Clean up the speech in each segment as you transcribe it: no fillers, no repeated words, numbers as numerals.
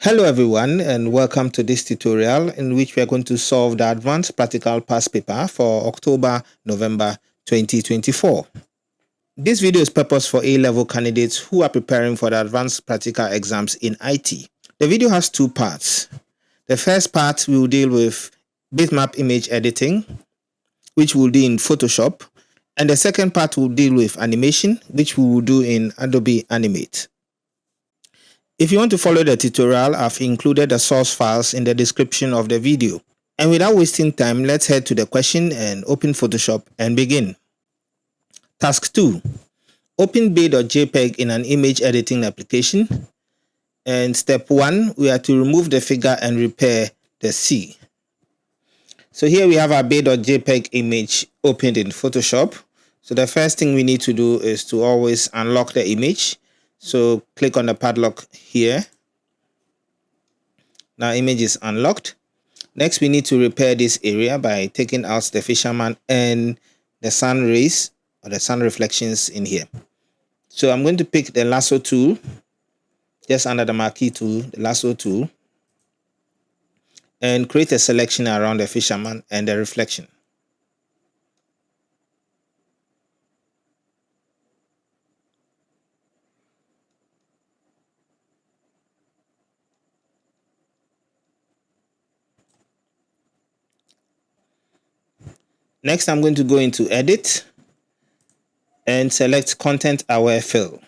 Hello everyone and welcome to this tutorial in which we are going to solve the advanced practical past paper for October-November 2024. This video is purposed for A-level candidates who are preparing for the advanced practical exams in IT. The video has two parts. The first part we will deal with bitmap image editing, which we'll do in Photoshop, and the second part will deal with animation, which we will do in Adobe Animate. If you want to follow the tutorial, I've included the source files in the description of the video. And without wasting time, let's head to the question and open Photoshop and begin. Task 2. Open bay.jpg in an image editing application. And step 1, we are to remove the figure and repair the C. So here we have our bay.jpg image opened in Photoshop. So the first thing we need to do is to always unlock the image. So click on the padlock here. Now image is unlocked. Next we need to repair this area by taking out the Fisherman and the sun rays or the sun reflections in here. So I'm going to pick the lasso tool just under the marquee tool, the lasso tool, and create a selection around the Fisherman and the reflection. Next, I'm going to go into Edit and select Content Aware Fill.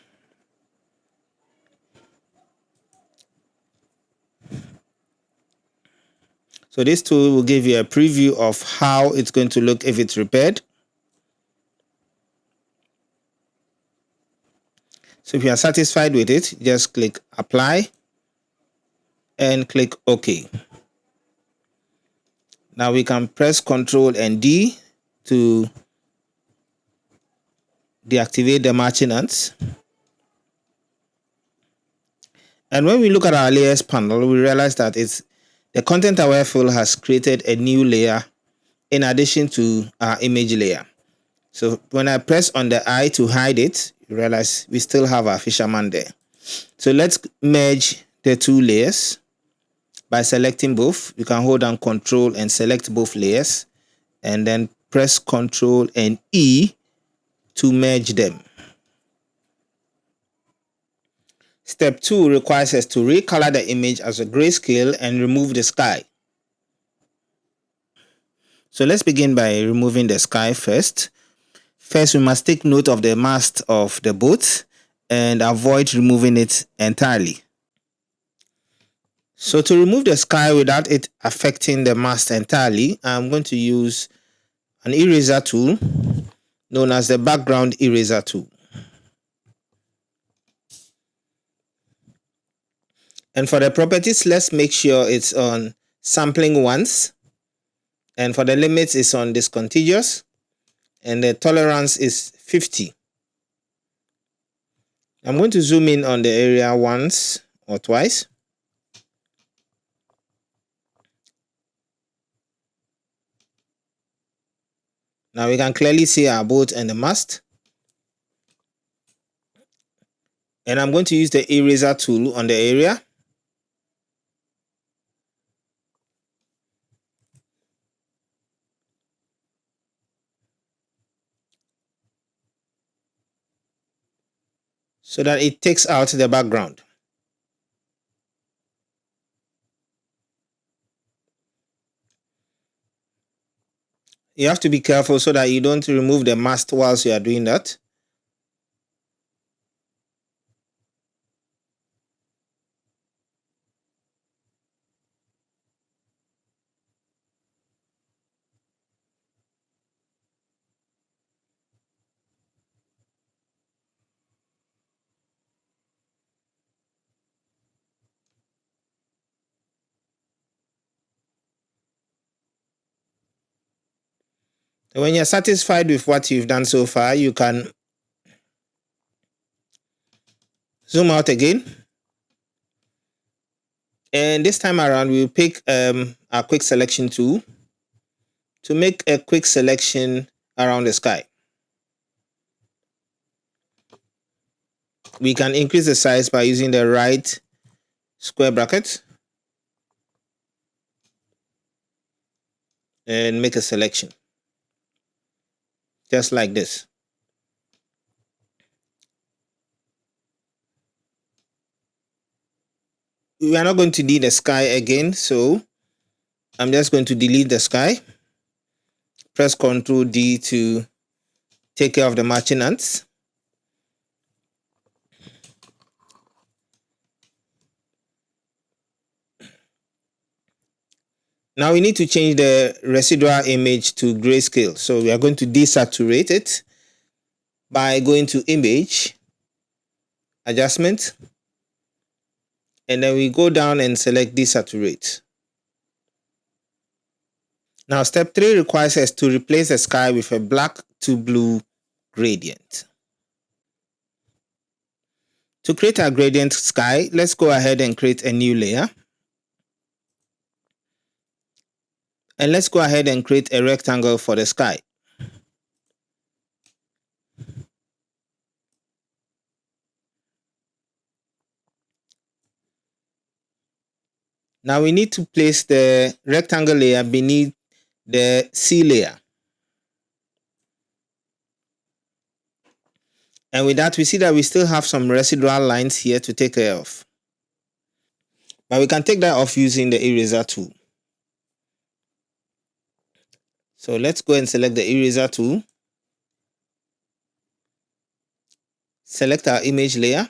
So this tool will give you a preview of how it's going to look if it's repaired. So if you are satisfied with it, just click Apply and click OK. Now we can press Ctrl and D to deactivate the matching ants. And when we look at our layers panel, we realize that the content aware fill has created a new layer in addition to our image layer. So when I press on the eye to hide it, you realize we still have our Fisherman there. So let's merge the two layers by selecting both. You can hold down Ctrl and select both layers and then press Ctrl and E to merge them. Step 2 requires us to recolor the image as a grayscale and remove the sky. So let's begin by removing the sky first. First, we must take note of the mast of the boat and avoid removing it entirely. So to remove the sky without it affecting the mast entirely, I'm going to use an eraser tool known as the background eraser tool. And for the properties, let's make sure it's on sampling once. And for the limits, it's on discontinuous. And the tolerance is 50. I'm going to zoom in on the area once or twice. Now we can clearly see our boat and the mast. And I'm going to use the eraser tool on the area. So that it takes out the background. You have to be careful so that you don't remove the mast whilst you are doing that. When you're satisfied with what you've done so far, you can zoom out again. And this time around, we'll pick our quick selection tool to make a quick selection around the sky. We can increase the size by using the right square bracket, and make a selection, just like this. We are not going to need the sky again, so I'm just going to delete the sky. Press Ctrl D to take care of the matching ants. Now we need to change the residual image to grayscale. So we are going to desaturate it by going to Image, Adjustment, and then we go down and select Desaturate. Now step 3 requires us to replace the sky with a black to blue gradient. To create our gradient sky, let's go ahead and create a new layer. And let's go ahead and create a rectangle for the sky. Now we need to place the rectangle layer beneath the sea layer. And with that, we see that we still have some residual lines here to take care of. But we can take that off using the eraser tool. So let's go and select the eraser tool. Select our image layer.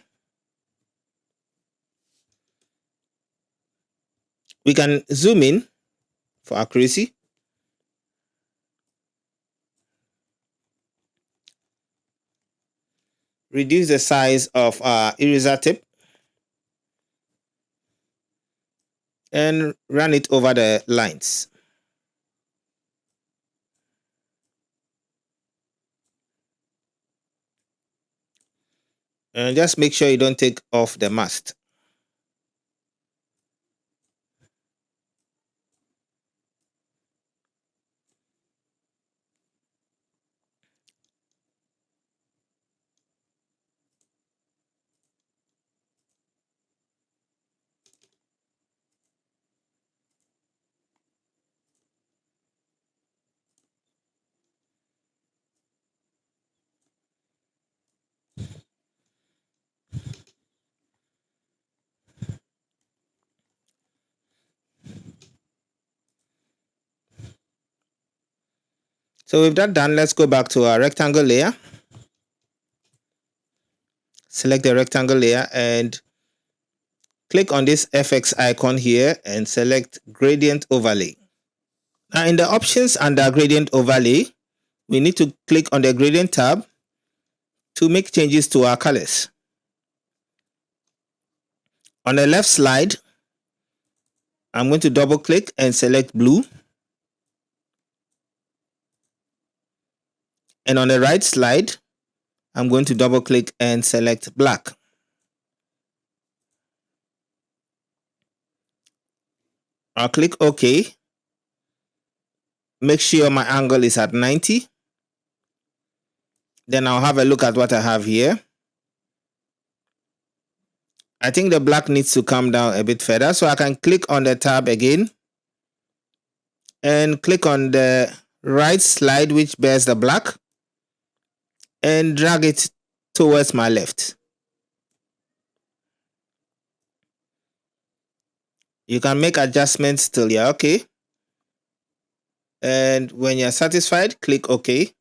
We can zoom in for accuracy. Reduce the size of our eraser tip. And run it over the lines. And just make sure you don't take off the mask. So with that done, let's go back to our rectangle layer. Select the rectangle layer and click on this FX icon here and select Gradient Overlay. Now in the options under Gradient Overlay, we need to click on the Gradient tab to make changes to our colors. On the left slide, I'm going to double click and select blue. And on the right slide, I'm going to double click and select black. I'll click OK. Make sure my angle is at 90. Then I'll have a look at what I have here. I think the black needs to come down a bit further, so I can click on the tab again and click on the right slide which bears the black and drag it towards my left. You can make adjustments till you're okay. And when you're satisfied, click OK.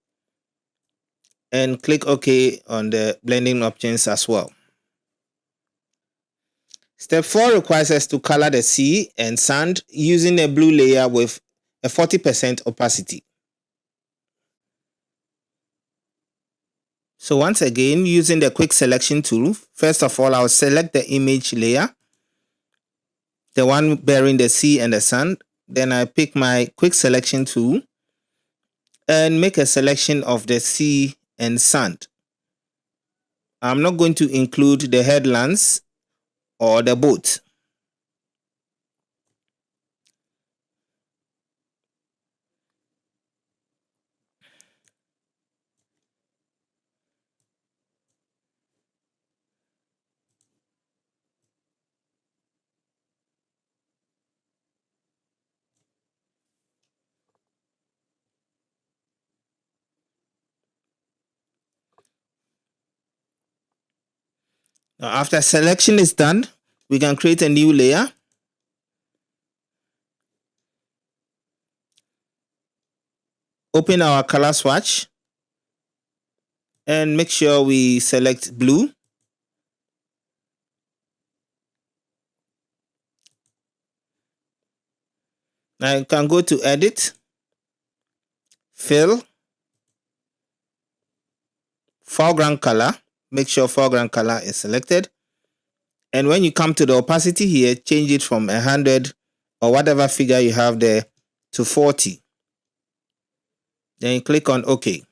And click OK on the blending options as well. Step 4 requires us to color the sea and sand using a blue layer with a 40% opacity. So once again, using the quick selection tool, first of all, I'll select the image layer, the one bearing the sea and the sand. Then I pick my quick selection tool and make a selection of the sea and sand. I'm not going to include the headlands or the boat. Now, after selection is done, we can create a new layer. Open our color swatch and make sure we select blue. Now you can go to edit, fill, foreground color. Make sure foreground color is selected. And when you come to the opacity here, change it from 100 or whatever figure you have there to 40. Then you click on OK.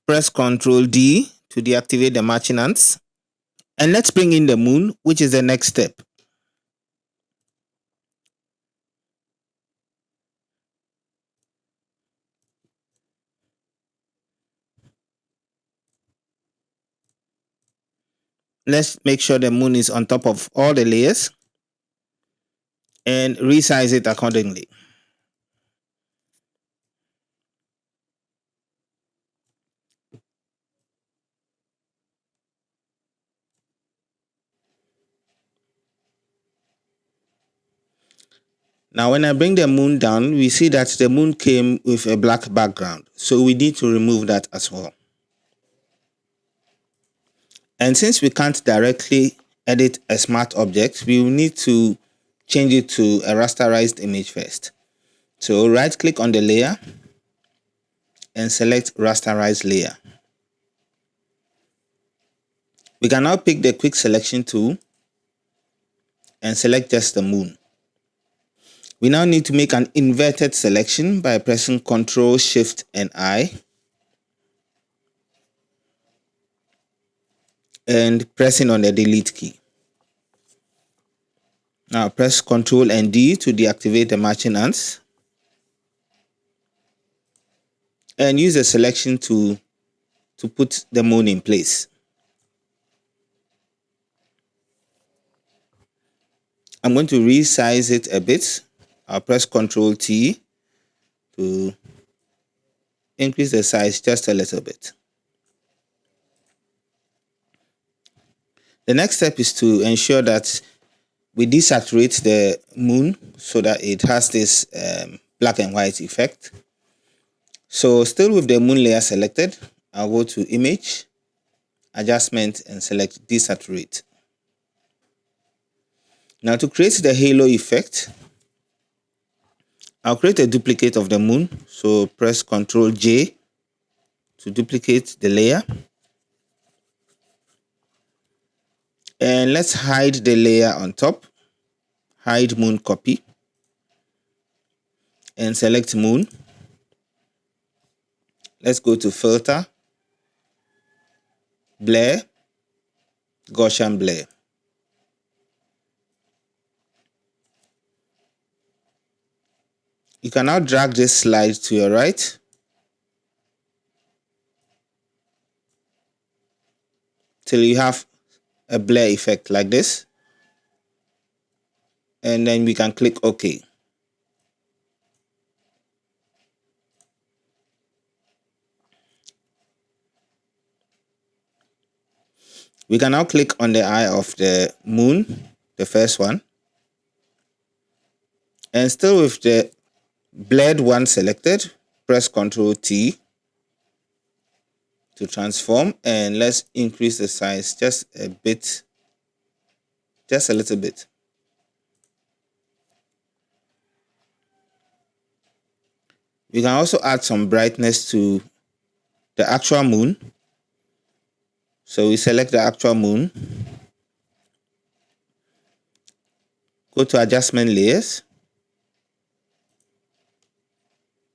Press Ctrl D to deactivate the matching ants. And let's bring in the moon, which is the next step. Let's make sure the moon is on top of all the layers and resize it accordingly. Now when I bring the moon down, we see that the moon came with a black background. So we need to remove that as well. And since we can't directly edit a smart object, we will need to change it to a rasterized image first. So right click on the layer and select rasterized layer. We can now pick the quick selection tool and select just the moon. We now need to make an inverted selection by pressing Ctrl, Shift and I and pressing on the delete key. Now press Ctrl and D to deactivate the matching ants and use the selection tool to put the moon in place. I'm going to resize it a bit. I'll press Ctrl T to increase the size just a little bit. The next step is to ensure that we desaturate the moon so that it has this black and white effect. So still with the moon layer selected, I'll go to Image, Adjustment and select Desaturate. Now to create the halo effect, I'll create a duplicate of the moon. So press Ctrl J to duplicate the layer. And let's hide the layer on top. Hide moon copy. And select moon. Let's go to Filter, Blur, Gaussian Blur. You can now drag this slide to your right till you have a blur effect like this. And then we can click OK. We can now click on the eye of the moon, the first one. And still with the blurred one selected, press Ctrl T to transform, and let's increase the size just a bit, just a little bit. We can also add some brightness to the actual moon. So we select the actual moon, go to Adjustment Layers,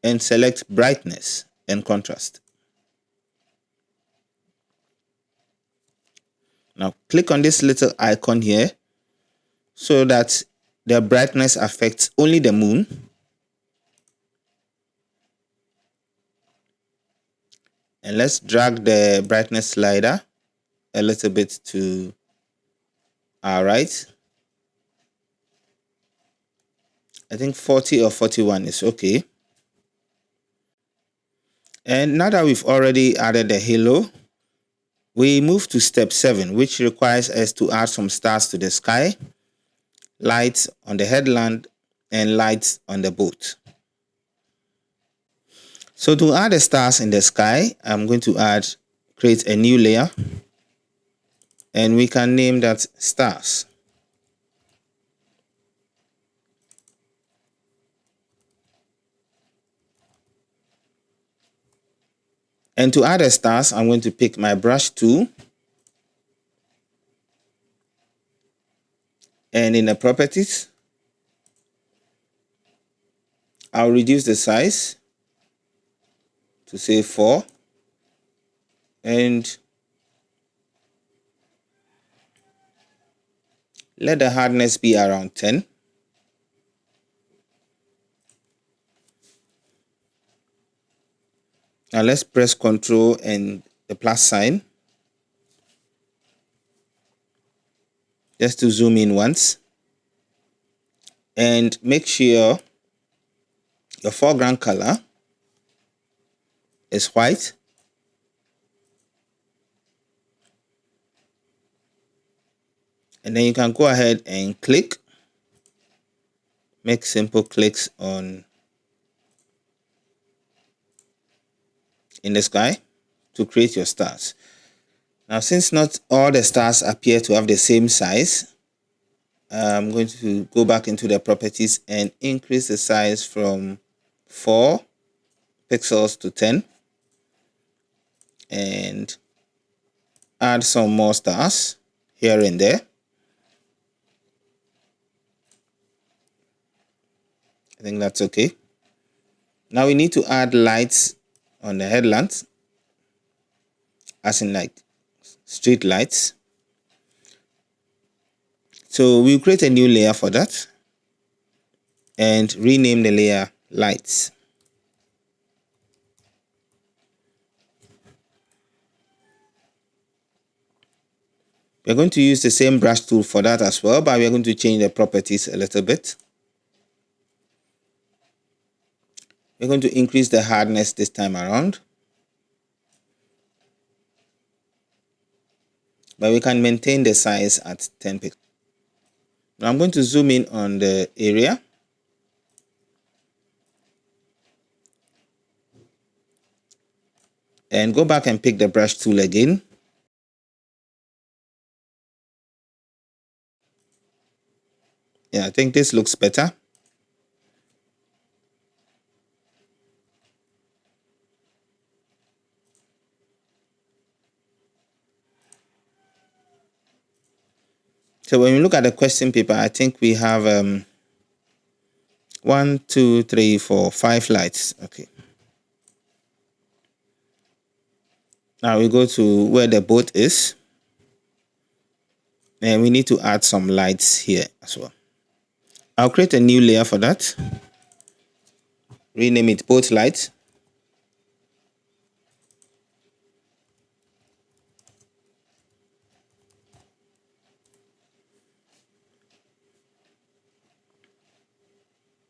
and select Brightness and Contrast. Now click on this little icon here so that the brightness affects only the moon. And let's drag the brightness slider a little bit to our right. I think 40 or 41 is okay. And now that we've already added the halo, we move to step 7, which requires us to add some stars to the sky, lights on the headland, and lights on the boat. So to add the stars in the sky, I'm going to create a new layer, and we can name that stars. And to add the stars, I'm going to pick my brush tool, and in the properties, I'll reduce the size to say 4, and let the hardness be around 10. Now let's press Ctrl and the plus sign just to zoom in once, and make sure your foreground color is white, and then you can go ahead and make simple clicks in the sky to create your stars. Now, since not all the stars appear to have the same size, I'm going to go back into the properties and increase the size from 4 pixels to 10 and add some more stars here and there. I think that's okay. Now we need to add lights on the headlands, as in like street lights. So we'll create a new layer for that and rename the layer lights. We're going to use the same brush tool for that as well, but we're going to change the properties a little bit. We're going to increase the hardness this time around, but we can maintain the size at 10 pixels. Now I'm going to zoom in on the area and go back and pick the brush tool again. Yeah, I think this looks better. So when we look at the question paper, I think we have 1, 2, 3, 4, 5 lights. Okay. Now we go to where the boat is, and we need to add some lights here as well. I'll create a new layer for that. Rename it boat light.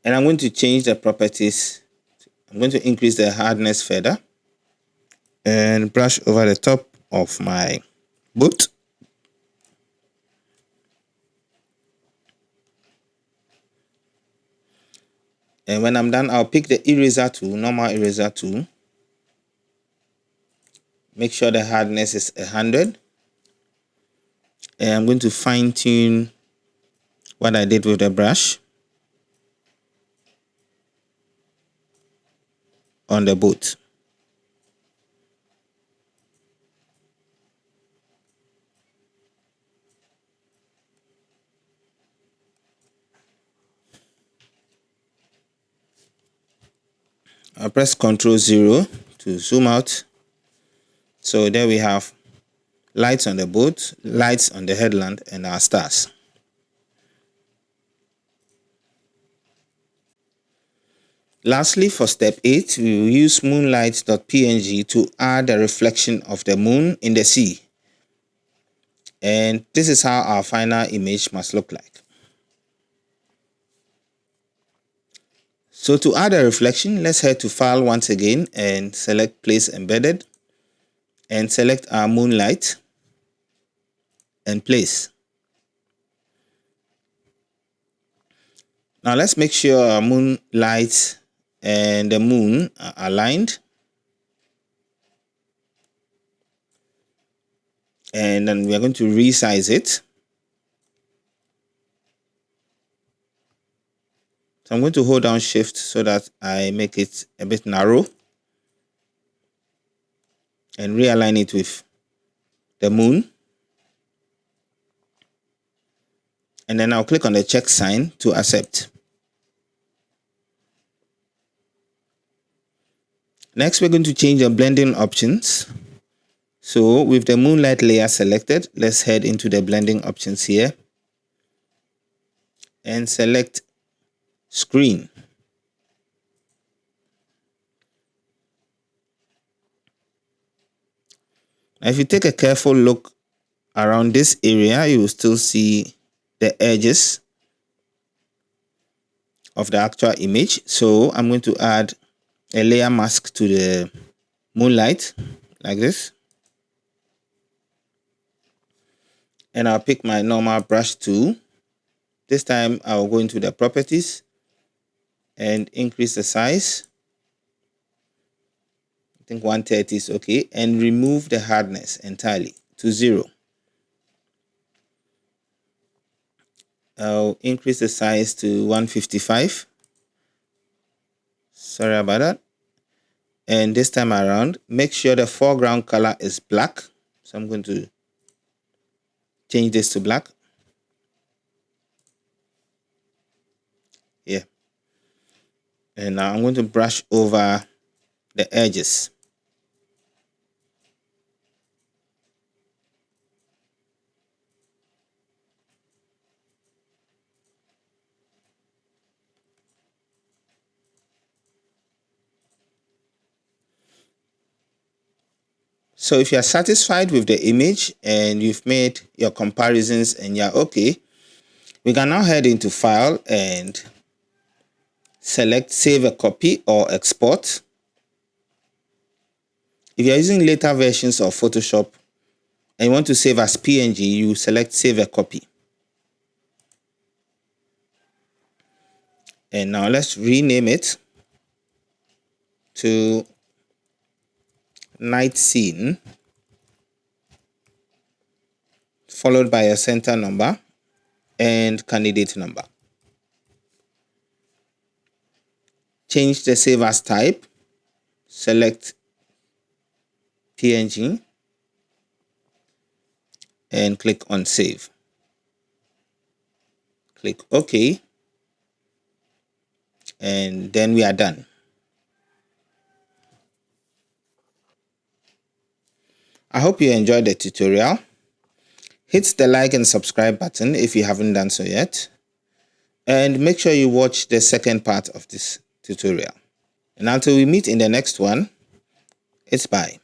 And I'm going to change the properties. I'm going to increase the hardness further and brush over the top of my boat. And when I'm done, I'll pick the eraser tool, normal eraser tool. Make sure the hardness is 100. And I'm going to fine tune what I did with the brush on the boat. I'll press Ctrl 0 to zoom out. So there we have lights on the boat, lights on the headland, and our stars. Lastly, for step 8, we will use moonlight.png to add a reflection of the moon in the sea. And this is how our final image must look like. So to add a reflection, let's head to File once again and select Place Embedded and select our moonlight and place. Now let's make sure our moonlight and the moon are aligned. And then we are going to resize it. So I'm going to hold down Shift so that I make it a bit narrow and realign it with the moon. And then I'll click on the check sign to accept. Next, we're going to change the blending options. So with the moonlight layer selected, let's head into the blending options here and select Screen. Now, if you take a careful look around this area, you will still see the edges of the actual image. So I'm going to add a layer mask to the moonlight like this. And I'll pick my normal brush tool. This time I'll go into the properties and increase the size. I think 130 is okay. And remove the hardness entirely to 0. I'll increase the size to 155. Sorry about that. And this time around, make sure the foreground color is black. So I'm going to change this to black. Yeah. And now I'm going to brush over the edges. So if you are satisfied with the image and you've made your comparisons and you're okay, we can now head into File and select Save a Copy or Export. If you're using later versions of Photoshop and you want to save as PNG, you select Save a Copy. And now let's rename it to Night Scene, followed by a center number and candidate number. Change the Save As type, select PNG and click on Save. Click OK and then we are done. I hope you enjoyed the tutorial. Hit the like and subscribe button if you haven't done so yet. And make sure you watch the second part of this tutorial. And until we meet in the next one, it's bye.